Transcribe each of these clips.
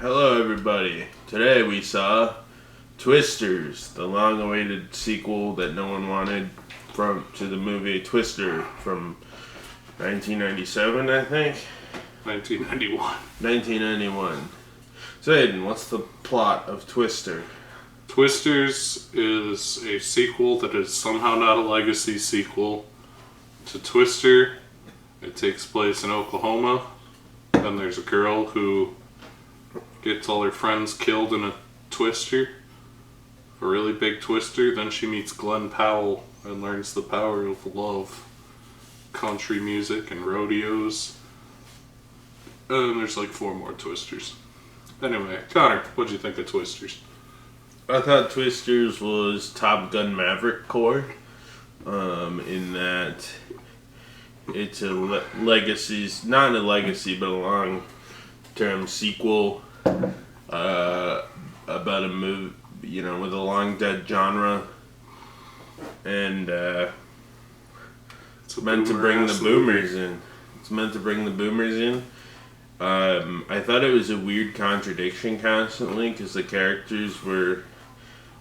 Hello, everybody. Today we saw Twisters, the long-awaited sequel that no one wanted to the movie Twister from 1997, I think. 1991. 1991. So, Aiden, what's the plot of Twister? Twisters is a sequel that is somehow not a legacy sequel to Twister. It takes place in Oklahoma, and there's a girl who gets all her friends killed in a twister, a really big twister. Then she meets Glenn Powell and learns the power of love, country music, and rodeos. And there's like 4 more twisters. Anyway, Connor, what'd you think of Twisters? I thought Twisters was Top Gun Maverick core, in that it's a not a legacy, but a long-term sequel about a movie, with a long dead genre, and it's meant to bring the boomers in. It's meant to bring the boomers in. I thought it was a weird contradiction constantly because the characters were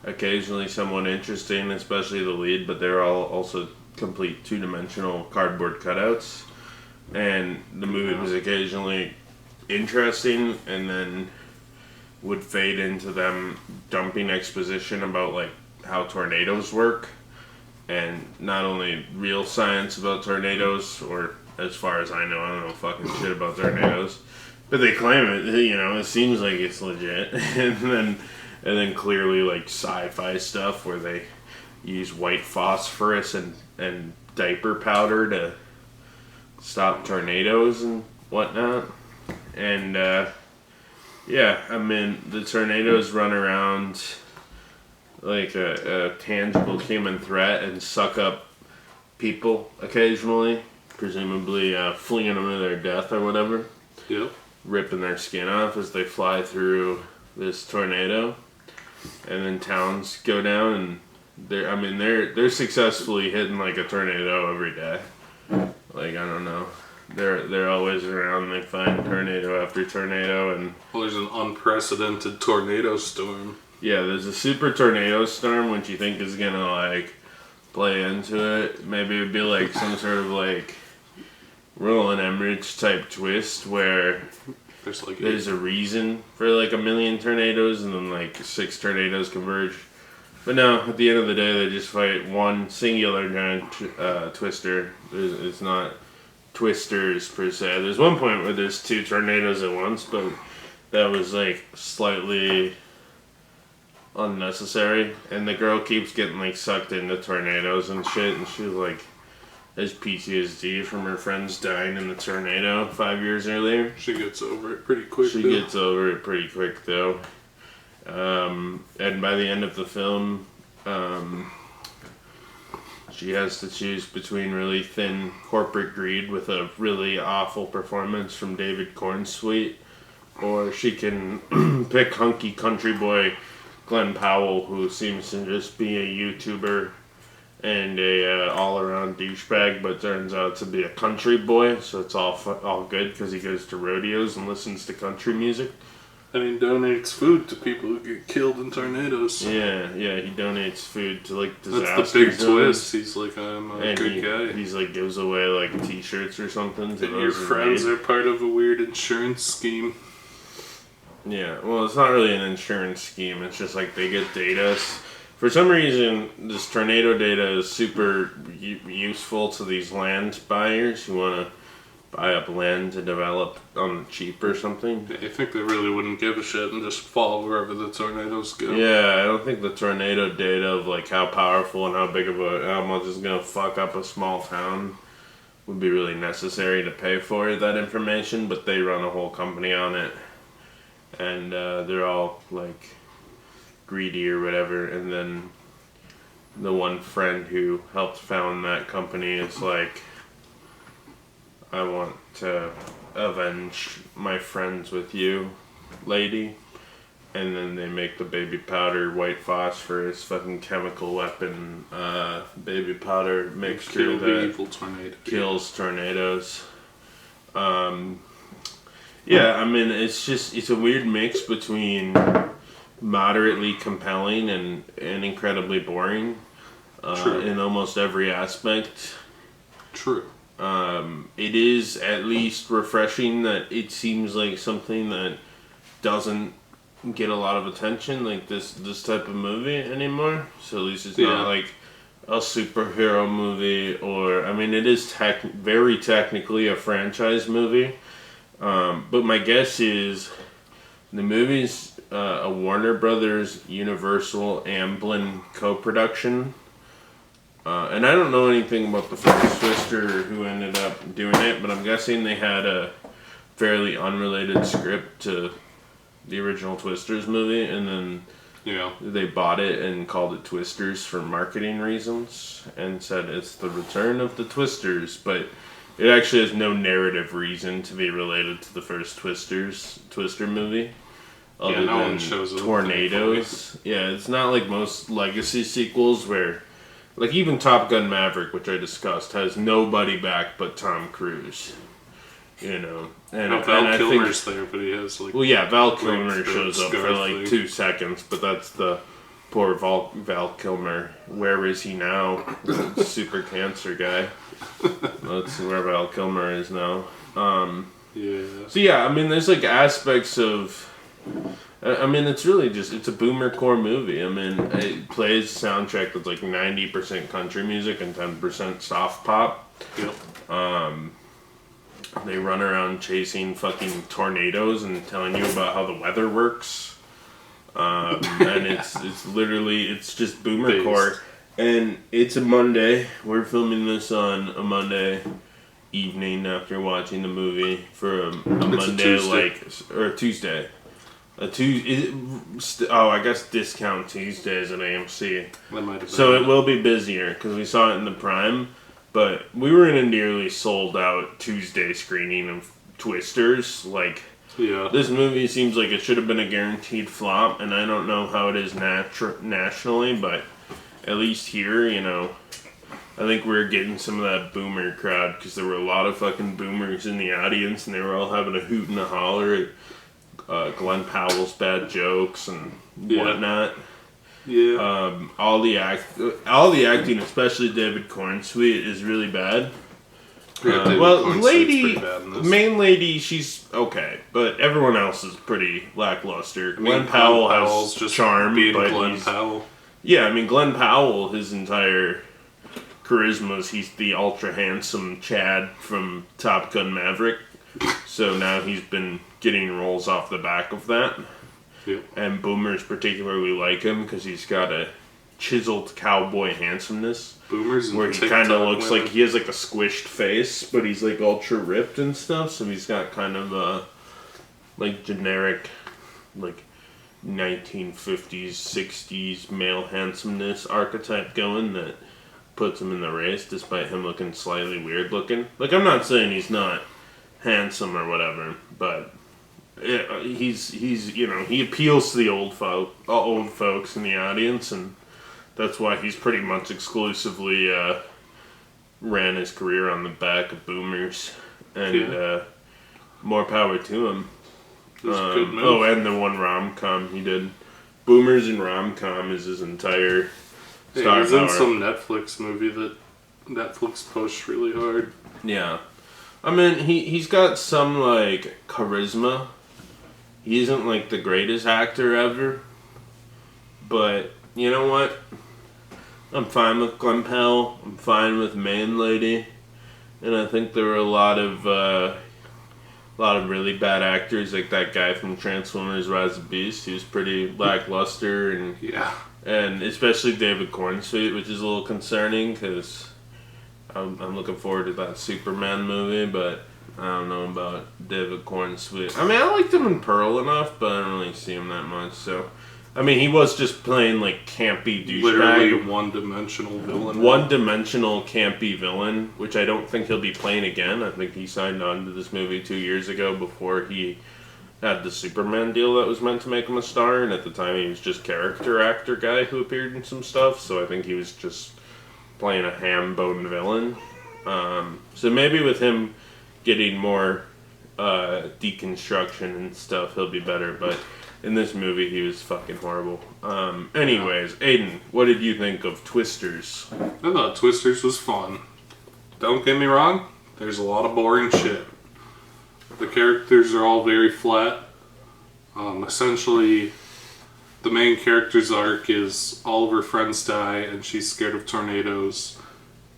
occasionally somewhat interesting, especially the lead, but they're all also complete two-dimensional cardboard cutouts, and the movie was occasionally interesting and then would fade into them dumping exposition about like how tornadoes work, and not only real science about tornadoes, or as far as I don't know fucking shit about tornadoes, but they claim it, it seems like it's legit. and then clearly like sci-fi stuff where they use white phosphorus and diaper powder to stop tornadoes and whatnot. And the tornadoes run around like a tangible human threat and suck up people occasionally, presumably flinging them to their death or whatever. Yep. Ripping their skin off as they fly through this tornado. And then towns go down, and they're successfully hitting like a tornado every day. Like, I don't know. They're always around. They find tornado after tornado, and there's an unprecedented tornado storm. Yeah, there's a super tornado storm, which you think is gonna like play into it. Maybe it'd be like some sort of like Roland Emmerich type twist where there's a reason for like a million tornadoes, and then like 6 tornadoes converge. But no, at the end of the day, they just fight one singular giant twister. It's not twisters per se. There's one point where there's 2 tornadoes at once, but that was like slightly unnecessary. And the girl keeps getting like sucked into tornadoes and shit, and she's like has PTSD from her friends dying in the tornado 5 years earlier. She gets over it pretty quick. Though. And by the end of the film, she has to choose between really thin corporate greed with a really awful performance from David Cornsweet, or she can pick hunky country boy Glenn Powell, who seems to just be a YouTuber and a all-around douchebag, but turns out to be a country boy, so it's all good because he goes to rodeos and listens to country music. And he donates food to people who get killed in tornadoes. Yeah, he donates food to like disasters. That's the big twist. He's like, I'm a good guy. He's like gives away like T-shirts or something. And your friends are part of a weird insurance scheme. Yeah, well, it's not really an insurance scheme. It's just like they get data. For some reason, this tornado data is super useful to these land buyers who want to buy up land to develop on the cheap or something. I think they really wouldn't give a shit and just follow wherever the tornadoes go. Yeah, I don't think the tornado data of like how powerful and how much is going to fuck up a small town would be really necessary to pay for that information, but they run a whole company on it. And they're all like greedy or whatever, and then the one friend who helped found that company is like, I want to avenge my friends with you, lady. And then they make the baby powder, white phosphorus, fucking chemical weapon, baby powder mixture that evil tornado. kills tornadoes. Yeah, I mean, it's a weird mix between moderately compelling and incredibly boring in almost every aspect. True. It is at least refreshing that it seems like something that doesn't get a lot of attention, like this type of movie anymore. So at least it's not like a superhero movie, or I mean, it is very technically a franchise movie. But my guess is the movie's a Warner Brothers, Universal, Amblin co-production. And I don't know anything about the first Twister who ended up doing it, but I'm guessing they had a fairly unrelated script to the original Twisters movie, and then they bought it and called it Twisters for marketing reasons, and said it's the return of the Twisters, but it actually has no narrative reason to be related to the first Twister movie. Other no than one shows tornadoes. Yeah, it's not like most legacy sequels where, like even Top Gun Maverick, which I discussed, has nobody back but Tom Cruise. You know, and Val Kilmer's there, but he has like. Well, yeah, Val Kilmer shows up for like 2 seconds, but that's the poor Val Kilmer. Where is he now? Super cancer guy. Let's see where Val Kilmer is now. Yeah. So yeah, I mean, there's like aspects of. I mean, it's really just it's a boomer core movie. I mean, it plays a soundtrack that's like 90% country music and 10% soft pop. Yep. They run around chasing fucking tornadoes and telling you about how the weather works. And it's literally, it's just boomer core. And it's a Monday. We're filming this on a Monday evening after watching the movie for a Monday, or a Tuesday. I guess discount Tuesdays at AMC. That might have been so it will be busier because we saw it in the Prime. But we were in a nearly sold out Tuesday screening of Twisters. Like, this movie seems like it should have been a guaranteed flop, and I don't know how it is nationally, but at least here, you know, I think we're getting some of that boomer crowd because there were a lot of fucking boomers in the audience, and they were all having a hoot and a holler at Glenn Powell's bad jokes and whatnot. Yeah. All the acting, especially David Cornsweet, is really bad. Main lady, she's okay, but everyone else is pretty lackluster. Glenn Powell has just charm, but Glenn Powell. Yeah, I mean Glenn Powell, his entire charisma is he's the ultra handsome Chad from Top Gun Maverick. So now he's been getting roles off the back of that. Yep. And boomers particularly like him because he's got a chiseled cowboy handsomeness. Boomers, where he kind of looks like he has like a squished face, but he's like ultra ripped and stuff. So he's got kind of a like generic, like 1950s, 60s male handsomeness archetype going that puts him in the race, despite him looking slightly weird looking. Like I'm not saying he's not handsome or whatever, but. He's you know, he appeals to the old folks in the audience, and that's why he's pretty much exclusively ran his career on the back of boomers, and more power to him. And the one rom-com he did, Boomers and Rom-Com, is his entire star he's power. in some Netflix movie that Netflix pushed really hard. Yeah, I mean he's got some like charisma. He isn't like the greatest actor ever, but you know what? I'm fine with Glenn Powell. I'm fine with Main Lady, and I think there were a lot of really bad actors, like that guy from Transformers: Rise of the Beast. He was pretty lackluster, and especially David Cornsweet, which is a little concerning because I'm looking forward to that Superman movie, but. I don't know about David Cornsweet. I mean, I liked him in Pearl enough, but I don't really see him that much. So, I mean, he was just playing like campy douchebag. Literally one-dimensional villain. One-dimensional campy villain, which I don't think he'll be playing again. I think he signed on to this movie 2 years ago before he had the Superman deal that was meant to make him a star, and at the time he was just character actor guy who appeared in some stuff. So I think he was just playing a ham-boned villain. So maybe with him getting more deconstruction and stuff, he'll be better. But in this movie, he was fucking horrible. Anyways, Aiden, what did you think of Twisters? I thought Twisters was fun. Don't get me wrong, there's a lot of boring shit. The characters are all very flat. Essentially, the main character's arc is all of her friends die and she's scared of tornadoes.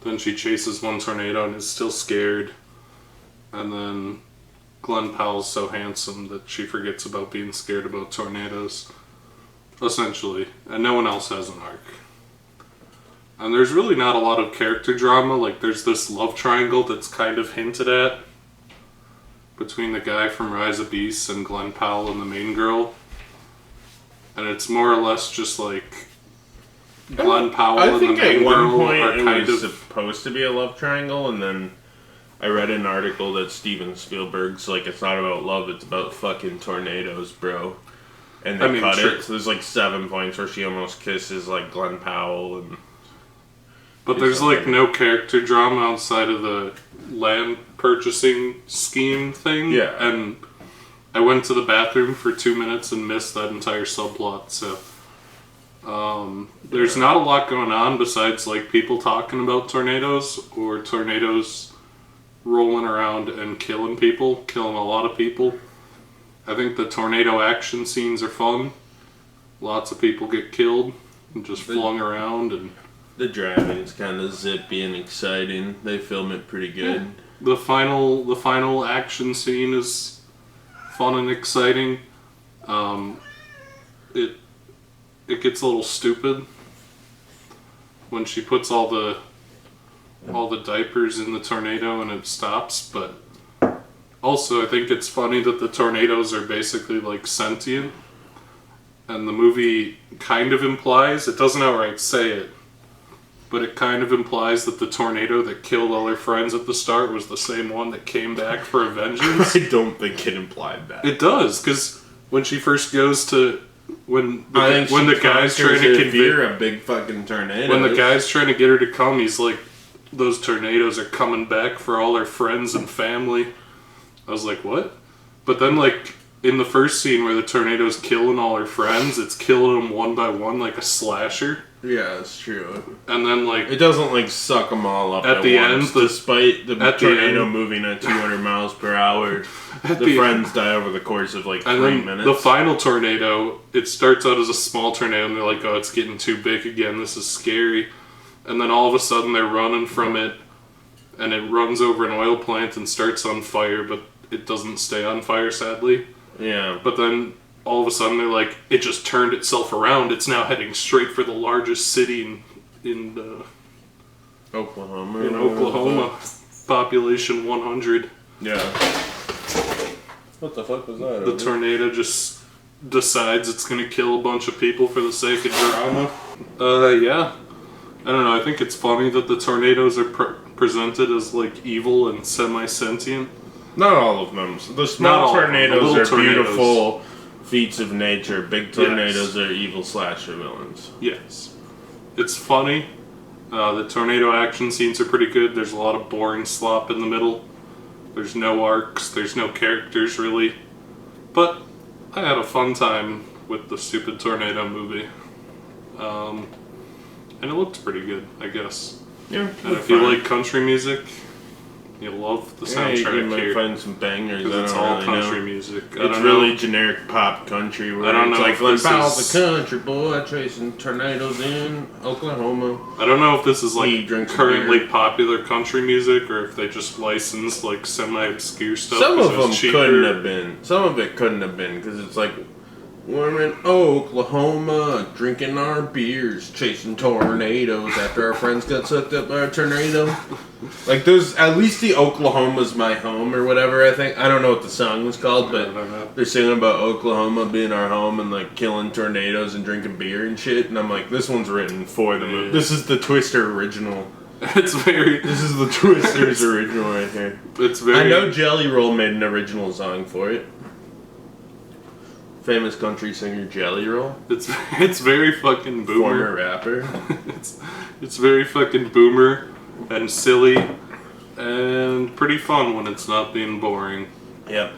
Then she chases one tornado and is still scared. And then Glenn Powell's so handsome that she forgets about being scared about tornadoes. Essentially. And no one else has an arc. And there's really not a lot of character drama. Like, there's this love triangle that's kind of hinted at between the guy from Rise of Beasts and Glenn Powell and the main girl. And it's more or less just like Glenn Powell and the main girl are kind of supposed to be a love triangle, and then I read an article that Steven Spielberg's like, it's not about love, it's about fucking tornadoes, bro. And they cut it, so there's like 7 points where she almost kisses like Glenn Powell and... But there's like no character drama outside of the land purchasing scheme thing. Yeah. And I went to the bathroom for 2 minutes and missed that entire subplot, so... there's not a lot going on besides like people talking about tornadoes or tornadoes rolling around and killing a lot of people. I think the tornado action scenes are fun. Lots of people get killed and just flung around, and the driving's kind of zippy and exciting. They film it pretty good. The final action scene is fun and exciting. It gets a little stupid when she puts all the diapers in the tornado and it stops, but also I think it's funny that the tornadoes are basically like sentient, and the movie kind of implies, it doesn't outright say it, but it kind of implies that the tornado that killed all her friends at the start was the same one that came back for a vengeance. I don't think it implied that. It does, because when she first goes to... When the guy's trying to convince a big fucking tornado. When the guy's trying to get her to come, he's like, those tornadoes are coming back for all her friends and family. I was like, what? But then, like, in the first scene where the tornado's killing all her friends, it's killing them one by one like a slasher. Yeah, that's true. And then, like... It doesn't, like, suck them all up at the once, end. Despite the tornado moving at 200 miles per hour, the friends die over the course of, like, 3 minutes. The final tornado, it starts out as a small tornado, and they're like, oh, it's getting too big again, this is scary. And then all of a sudden they're running from it, and it runs over an oil plant and starts on fire, but it doesn't stay on fire, sadly. Yeah. But then... all of a sudden they're like, it just turned itself around. It's now heading straight for the largest city in Oklahoma. In Oklahoma, population 100. Yeah. What the fuck was that? The tornado just decides it's gonna kill a bunch of people for the sake of drama. Yeah. I don't know. I think it's funny that the tornadoes are presented as like evil and semi-sentient. Not all of them. The small tornadoes are beautiful feats of nature. Big tornadoes are evil slasher villains. Yes. It's funny. The tornado action scenes are pretty good. There's a lot of boring slop in the middle. There's no arcs. There's no characters, really. But I had a fun time with the stupid tornado movie. And it looked pretty good, I guess. Yeah. And if you like country music... you'll love the soundtrack you might here. Find some bangers. It's all country music. It's really generic pop country. Where I don't it's know like if Glenn this Powell's is a country boy chasing tornadoes in Oklahoma. I don't know if this is like He drinks currently beer. popular country music or if they just license like semi-obscure stuff. Some of 'cause it them was cheaper. couldn't have been. Some of it couldn't have been because it's like we're in Oklahoma drinking our beers, chasing tornadoes after our friends got sucked up by a tornado. Like those, at least the Oklahoma's my home or whatever. I think I don't know what the song was called, but they're singing about Oklahoma being our home and like killing tornadoes and drinking beer and shit. And I'm like, this one's written for the movie. This is the Twister original. It's very. This is the Twister's original right here. It's very. I know Jelly Roll made an original song for it. Famous country singer Jelly Roll. It's very fucking boomer. Former rapper. it's very fucking boomer and silly and pretty fun when it's not being boring. Yep.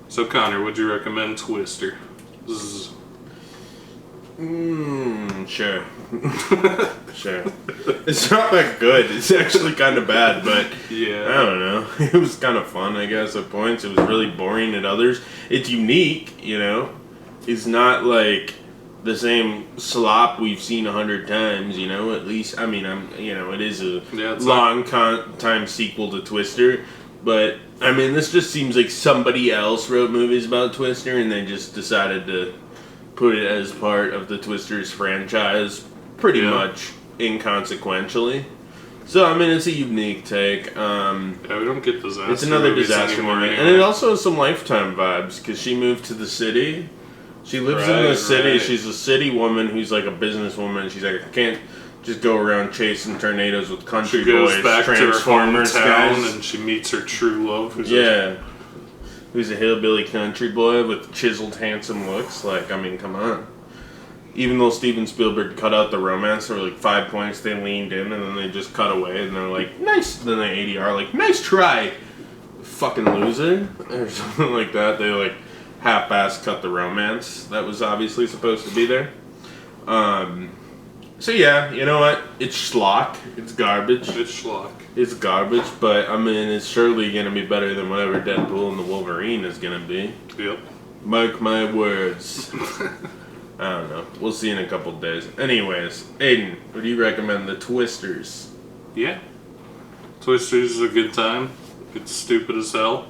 So Connor, would you recommend Twister? Zzz. Sure. Sure. It's not that good. It's actually kind of bad, but Yeah. I don't know. It was kind of fun, I guess, at points. It was really boring at others. It's unique, you know? It's not like the same slop we've seen 100 times, you know? At least, I mean, it is a time sequel to Twister, but, I mean, this just seems like somebody else wrote movies about Twister and they just decided to put it as part of the Twisters franchise pretty much inconsequentially. So, I mean, it's a unique take. We don't get disaster. It's another disaster movie. Anyway. And it also has some Lifetime vibes because she moved to the city. She lives in the city. Right. She's a city woman who's like a businesswoman. She's like, I can't just go around chasing tornadoes with country boys, she goes back Transformers to her hometown, guys. and she meets her true love. Who's a hillbilly country boy with chiseled, handsome looks. Like, I mean, come on. Even though Steven Spielberg cut out the romance, there were like 5 points they leaned in, and then they just cut away, and they're like, nice. Then they ADR, like, nice try, fucking loser, or something like that. They like half-ass cut the romance that was obviously supposed to be there. So yeah, you know what? It's schlock. It's garbage. It's schlock. It's garbage, but I mean, it's surely gonna be better than whatever Deadpool and the Wolverine is gonna be. Yep. Mark my words. I don't know. We'll see in a couple days. Anyways, Aiden, would you recommend the Twisters? Yeah. Twisters is a good time. It's stupid as hell.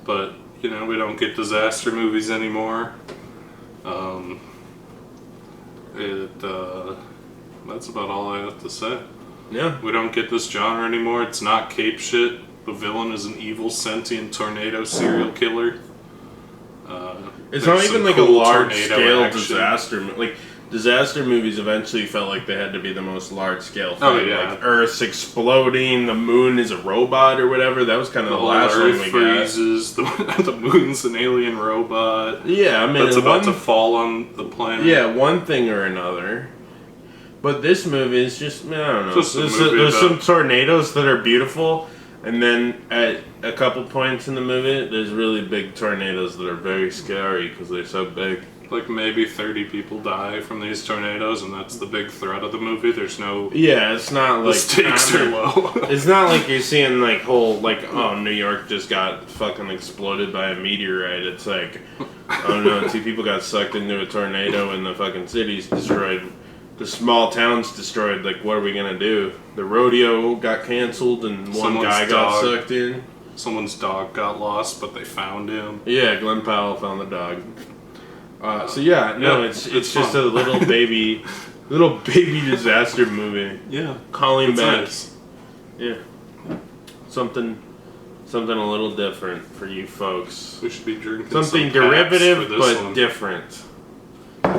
But, you know, we don't get disaster movies anymore. That's about all I have to say. Yeah. We don't get this genre anymore. It's not cape shit. The villain is an evil sentient tornado serial killer. It's not even like a large-scale disaster. Like, disaster movies eventually felt like they had to be the most large-scale thing. Oh, yeah. Like, Earth's exploding, the moon is a robot or whatever. That was kind of the last one we freezes, got. The moon's an alien robot. Yeah, I mean... That's about to fall on the planet. Yeah, one thing or another. But this movie is just, I don't know. There's some tornadoes that are beautiful, and then at a couple points in the movie, there's really big tornadoes that are very scary because they're so big. Like maybe 30 people die from these tornadoes, and that's the big threat of the movie. There's no... Yeah, it's not like... The stakes are low. It's not like you're seeing like whole, like, oh, New York just got fucking exploded by a meteorite. It's like, I don't know, 2 people got sucked into a tornado and the fucking city's destroyed. The small town's destroyed. Like, what are we gonna do? The rodeo got canceled and one guy got sucked in. Someone's dog got lost, but they found him. Yeah, Glenn Powell found the dog. So yeah, no, it's just a little baby disaster movie. Yeah, calling back. Nice. Yeah, something a little different for you folks. We should be drinking something derivative but different.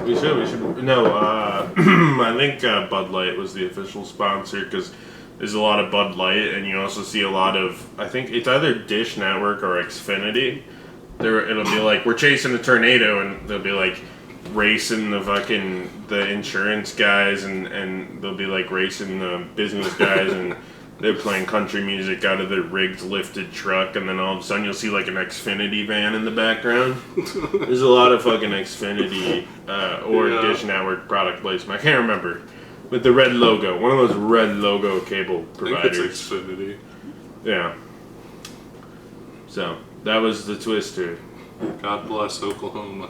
We should. No, I think Bud Light was the official sponsor because there's a lot of Bud Light, and you also see a lot of, I think it's either Dish Network or Xfinity. It'll be like, we're chasing a tornado, and they'll be like racing the insurance guys, and they'll be like racing the business guys, and they're playing country music out of their rigged lifted truck, and then all of a sudden you'll see like an Xfinity van in the background. There's a lot of fucking Xfinity or Dish Network product placement. I can't remember. With the red logo. One of those red logo cable providers. I think it's Xfinity. Yeah. So, that was the Twister. God bless Oklahoma.